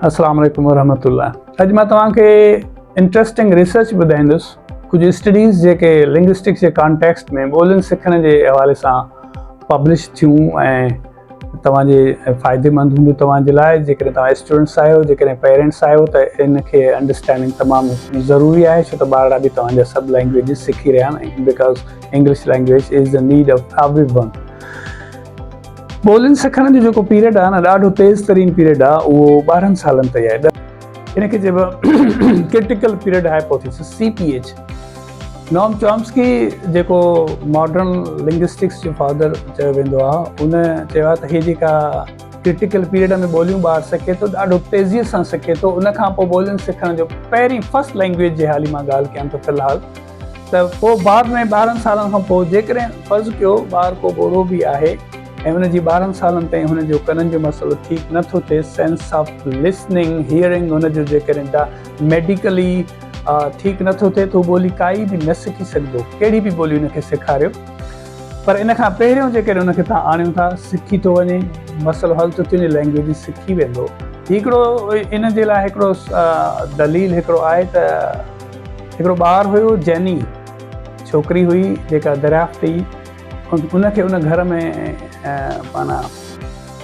अस्सलाम वालेकुम वरहमतुल्लाह। अॼु मां तव्हांखे इंट्रस्टिंग रिसर्च ॿुधाईंदुसि। कुझु स्टडीज़ जेके लिंग्विस्टिक्स जे कॉन्टेक्स्ट में ॿोलियुनि सिखण जे हवाले सां पब्लिश थियूं ऐं तव्हांजे फ़ाइदेमंद हूंदियूं तव्हांजे लाइ। जेकॾहिं तव्हां स्टूडेंट्स आहियो, जेकॾहिं पेरेंट्स आहियो, त इनखे अंडरस्टैंडिंग तमामु ज़रूरी आहे, छो त ॿार बि तव्हांजा सभु लैंग्वेजिस सिखी रहिया आहिनि, because English language is the need of everyone. ॿोलियुनि सिखण जो जेको पीरियड आहे न, ॾाढो तेज़ तरीन पीरियड आहे, उहो 12 सालनि ताईं आहे। इनखे चइबो आहे critical period hypothesis, CPH। Noam Chomsky जेको मॉडर्न लिंग्विस्टिक्स जो फादर चयो वेंदो आहे, उन चयो आहे त हीअ जेका क्रिटिकल पीरियड में ॿोलियूं ॿारु सिखे थो, ॾाढो तेज़ीअ सां सिखे थो। उनखां पोइ ॿोलियुनि सिखण जो पहिरीं फर्स्ट लैंग्वेज जे हाली मां ॻाल्हि कयां थो फ़िलहालु, त पोइ बाद में 12 सालनि खां पोइ जेकॾहिं फ़र्ज़ु कयो ॿारु को ॿोड़ो बि आहे ऐं हुनजी 12 सालनि ताईं हुनजो कननि जो मसइलो ठीकु नथो थिए, सेंस ऑफ लिसनिंग, हियरिंग हुनजो जेकॾहिं मेडिकली ठीकु नथो थिए, त हू ॿोली काई बि न सिखी सघंदो, कहिड़ी बि ॿोली हुनखे सेखारियो। पर इन खां पहिरियों जेकॾहिं हुनखे तव्हां आणियो था, सिखी थो वञे, मसइलो हल थो थी वञे, लैंग्वेज सिखी वेंदो। हिकिड़ो इन जे लाइ हिकिड़ो दलील हिकिड़ो आहे त हिकिड़ो ॿारु हुयो, जेनी छोकिरी हुई जेका दरियाफ़्त हुई, उनखे उन घर में माना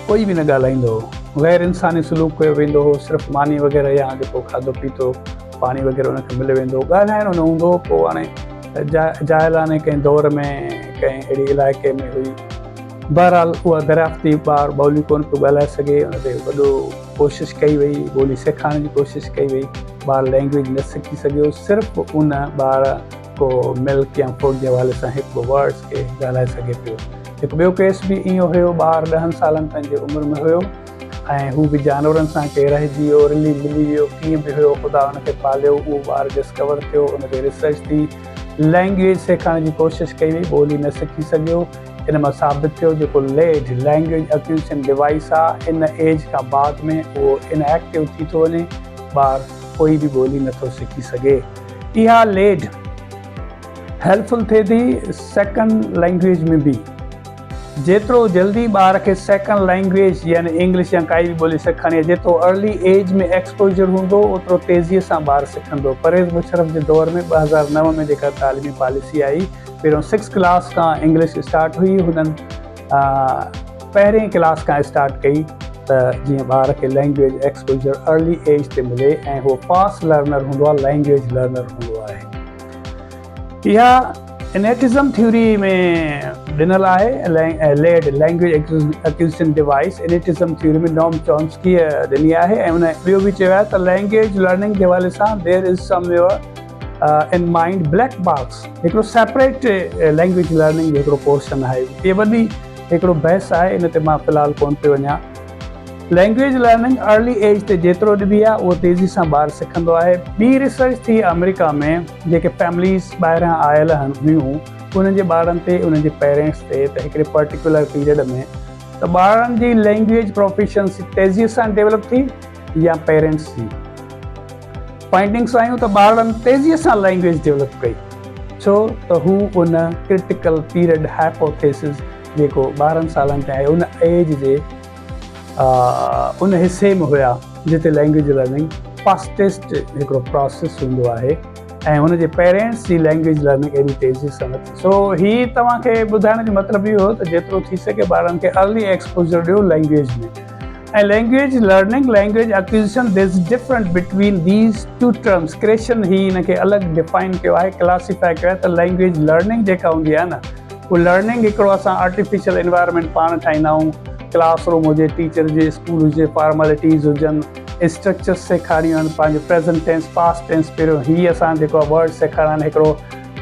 कोई बि न ॻाल्हाईंदो हो, ग़ैर इंसानी सलूक कयो वेंदो हो, सिर्फ़ु मानी वग़ैरह या जेको खाधो पीतो पाणी वग़ैरह उनखे मिली वेंदो, ॻाल्हाइणो न हूंदो हो। पोइ हाणे जाइलाने कंहिं दौर में कंहिं अहिड़े इलाइक़े में हुई, बहरहाल उहा दरियाफ़्ती ॿारु ॿोली कोन पियो ॻाल्हाए सघे, उन ते वॾो कोशिशि कई वई, ॿोली सेखारण जी कोशिशि कई वई, ॿारु लैंग्वेज न सिखी सघियो। सिर्फ़ु उन ॿारु को मिल्क या फूड जे हवाले सां हिकु वर्ड्स खे ॻाल्हाए सघे पियो। हिकु ॿियो केस बि इहो हुयो, ॿारु 10 सालनि ताईं जे उमिरि में हुयो ऐं हू बि जानवरनि सां के रहिजी वियो, रिली मिली वियो, कीअं बि हुयो, ख़ुदा हुनखे पालियो, उहो ॿारु डिस्कवर थियो, उनते रिसर्च थी, लैंग्वेज सेखारण जी कोशिशि कई वई, ॿोली न सिखी सघियो। इन मां साबित थियो जेको लेड लैंग्वेज एक्विजिशन डिवाइस आहे, इन एज खां बाद में उहो इनएक्टिव थी थो वञे, ॿारु कोई बि ॿोली नथो सिखी सघे। इहा लेड हेल्पफुल थिए थी सेकेंड लैंग्वेज में बि। जेतिरो जल्दी ॿार खे सेकेंड लैंग्वेज यानी इंग्लिश या काई बि ॿोली सिखणी आहे, जेतिरो अर्ली एज में एक्सपोजर हूंदो, ओतिरो तेज़ीअ सां ॿारु सिखंदो। परवेज़ मुशर्रफ जे दौर में 2009 में जेका तालीमी पॉलिसी आई, पहिरियों 6 क्लास खां इंग्लिश स्टार्ट हुई, हुननि पहिरें क्लास खां स्टार्ट कई त जीअं ॿार खे लैंग्वेज एक्सपोजर अर्ली एज ते मिले ऐं उहो फास्ट लर्नर हूंदो आहे, लैंग्वेज लर्नर हूंदो आहे। इहा इनेटिज़म थ्योरी में ॾिनल आहे, LAD language acquisition device, innatism theory में नॉम चॉम्स्की ॾिनी आहे। ऐं उन ॿियो बि चयो आहे त लैंग्वेज लर्निंग जे हवाले सां there is somewhere in mind black box, हिकिड़ो सेपरेट लैंग्वेज लर्निंग जो हिकिड़ो पोर्शन आहे। इहा वॾी हिकिड़ो बहस आहे, इन ते मां फ़िलहालु कोन पियो वञा। लैंग्वेज लर्निंग अर्ली एज ते जेतिरो ॾिबी आहे, उहो तेज़ी सां ॿारु सिखंदो आहे। ॿी रिसर्च थी अमेरिका में, जेके फैमिलीज़ ॿाहिरां आयल हुयूं, उन्हनि जे ॿारनि ते, उन्हनि जे पेरेंट्स ते, त हिकिड़े पर्टिकुलर पीरियड में त ॿारनि जी लैंग्वेज प्रोफिशिएंसी तेज़ीअ सां डेवलप थी या पेरेंट्स जी। फाइंडिंग्स आयूं त ॿारनि तेज़ीअ सां लैंग्वेज डेवलप कई, छो त हू उन क्रिटिकल पीरियड हाइपोथेसिस जेको 12 सालनि ताईं आहे, उन एज जे उन हिसे में हुया जिते लैंग्वेज लर्निंग फास्टेस्ट हिकिड़ो प्रोसेस हूंदो आहे ऐं हुनजे पेरेंट्स जी लैंग्वेज लर्निंग एॾी तेज़ी सां न थी। सो हीअ तव्हांखे ॿुधाइण जो मतिलबु इहो हो त जेतिरो थी सघे ॿारनि खे अर्ली एक्सपोजर ॾियो लैंग्वेज में। ऐं language learning, language acquisition, there is different between these two terms. Creation ही हिनखे अलॻि डिफाइन कयो आहे, क्लासीफाई कयो आहे त लैंग्वेज लर्निंग जेका हूंदी आहे न, उहा लर्निंग हिकिड़ो असां आर्टिफिशियल एनवायरनमेंट पाण ठाहींदा आहियूं, क्लासरूम हुजे, टीचर जे स्कूल हुजे, फॉर्मेलिटीज़ हुजनि, स्ट्रक्चर्स सेखारियूं आहिनि, पंहिंजो प्रेज़ेंट टेंस, पास्ट टेंस, पहिरियों हीअ असां जेको आहे वर्ड सेखारिया आहिनि, हिकिड़ो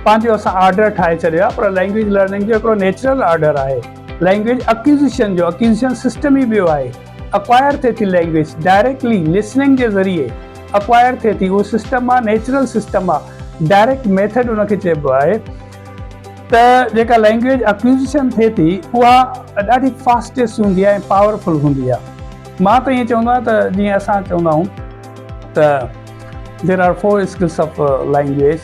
पंहिंजो असां ऑर्डर ठाहे छॾियो आहे। पर लैंग्वेज लर्निंग जो हिकिड़ो नेचुरल ऑर्डर आहे। लैंग्वेज एक्विजिशन जो एक्विजिशन सिस्टम ई ॿियो आहे। अक्वायर थिए थी लैंग्वेज डायरेक्टली लिसनिंग जे ज़रिए अक्वायर थिए थी, उहो सिस्टम आहे, नेचुरल सिस्टम आहे, डायरेक्ट मेथड उनखे चइबो आहे। त जेका लैंग्वेज एक्विजिशन थिए थी, उहा ॾाढी फास्टेस्ट हूंदी आहे ऐं पावरफुल हूंदी आहे। मां त ईअं चवंदो आहियां त जीअं असां चवंदा आहियूं त there are 4 skills of language,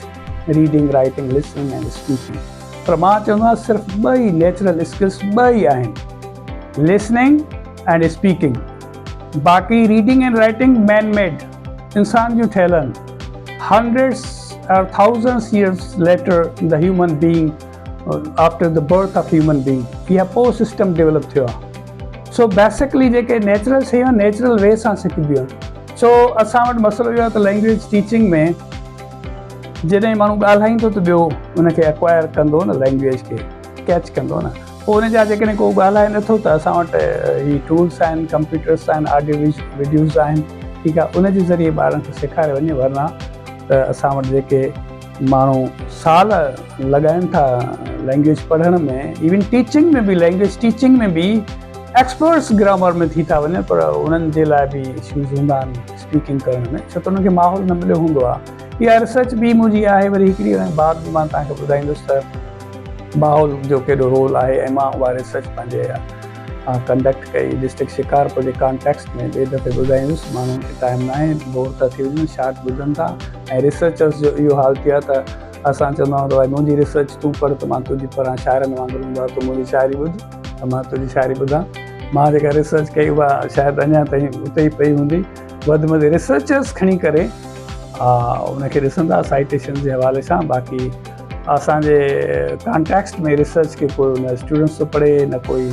reading, writing, listening and speaking. पर मां चवंदो आहियां सिर्फ़ु 2 ई नेचुरल स्किल्स 2 ई आहिनि, लिसनिंग एंड स्पीकिंग। बाक़ी reading and writing man made, इंसान जूं ठहियल आहिनि. Hundreds or thousands years later the human being after the birth of human being इहा पोइ सिस्टम डेवलप थियो आहे. सो बेसिकली जेके नेचुरल शयूं नेचुरल वे सां सिखबियूं आहिनि. सो असां वटि मसइलो इहो आहे त लैंग्वेज टीचिंग में जॾहिं माण्हू ॻाल्हाईंदो त ॿियो उनखे एक्वायर कंदो न, लैंग्वेज खे कैच कंदो न. पोइ उनजा जेकॾहिं को ॻाल्हाए नथो त असां वटि ही टूल्स आहिनि, कंप्यूटर्स आहिनि, ऑडियो वीडियोज़ आहिनि. ठीकु आहे, उनजे ज़रिए ॿारनि खे सेखारे वञे. वरना त असां वटि जेके माण्हू साल लॻाइनि था लैंग्वेज पढ़ण में, इवन टीचिंग में बि, लैंग्वेज टीचिंग में बि एक्सपर्ट्स ग्रामर में थी था वञनि, पर उन्हनि जे लाइ बि इश्यूज़ हूंदा आहिनि स्पीकिंग करण में, छो त उन्हनि खे माहौल न मिलियो हूंदो आहे. इहा रिसर्च बि मुंहिंजी आहे. वरी हिकिड़ी बात बि मां तव्हांखे ॿुधाईंदुसि त माहौल जो केॾो रोल आहे, ऐं मां उहा रिसर्च पंहिंजे कंडक्ट कई डिस्ट्रिक्ट शिकारपुर जे कॉन्टेक्स्ट में. ॿिए दफ़े ॿुधाईंदुसि, माण्हुनि खे टाइम न आहे, बोर था थी वञनि, शार्ट ॿुधनि था. ऐं रिसर्चर्स जो इहो हाल थी आहे त असां चवंदा आहियूं त भई मुंहिंजी रिसर्च तूं पढ़ त मां तुंहिंजी पढ़ां. शाइरनि वांगुरु हूंदो आहे, तूं मुंहिंजी शाइरी ॿुध त मां तुंहिंजी शाइरी ॿुधां. मां जेका रिसर्च कई उहा शायदि अञा ताईं उते ई पई हूंदी. वधि में वधि रिसर्चर्स खणी करे उनखे ॾिसंदा साइटेशन जे हवाले सां. बाक़ी असांजे कॉन्टेक्स्ट में रिसर्च खे कोई न स्टूडेंट्स थो पढ़े, न कोई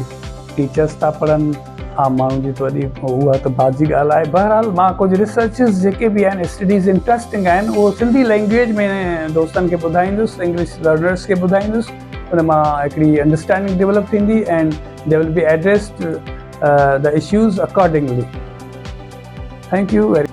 टीचर्स था पढ़नि. आम माण्हुनि जी त वॾी उहा त बाज़ी ॻाल्हि आहे. बहरहाल मां कुझु रिसर्चिस जेके बि आहिनि, स्टडीज़ इंट्रस्टिंग आहिनि, उहो सिंधी लैंग्वेज में दोस्तनि खे ॿुधाईंदुसि, इंग्लिश लर्नर्स खे ॿुधाईंदुसि. उन मां हिकिड़ी अंडरस्टैंडिंग डेवलप थींदी and they will be addressed the issues accordingly. Thank U very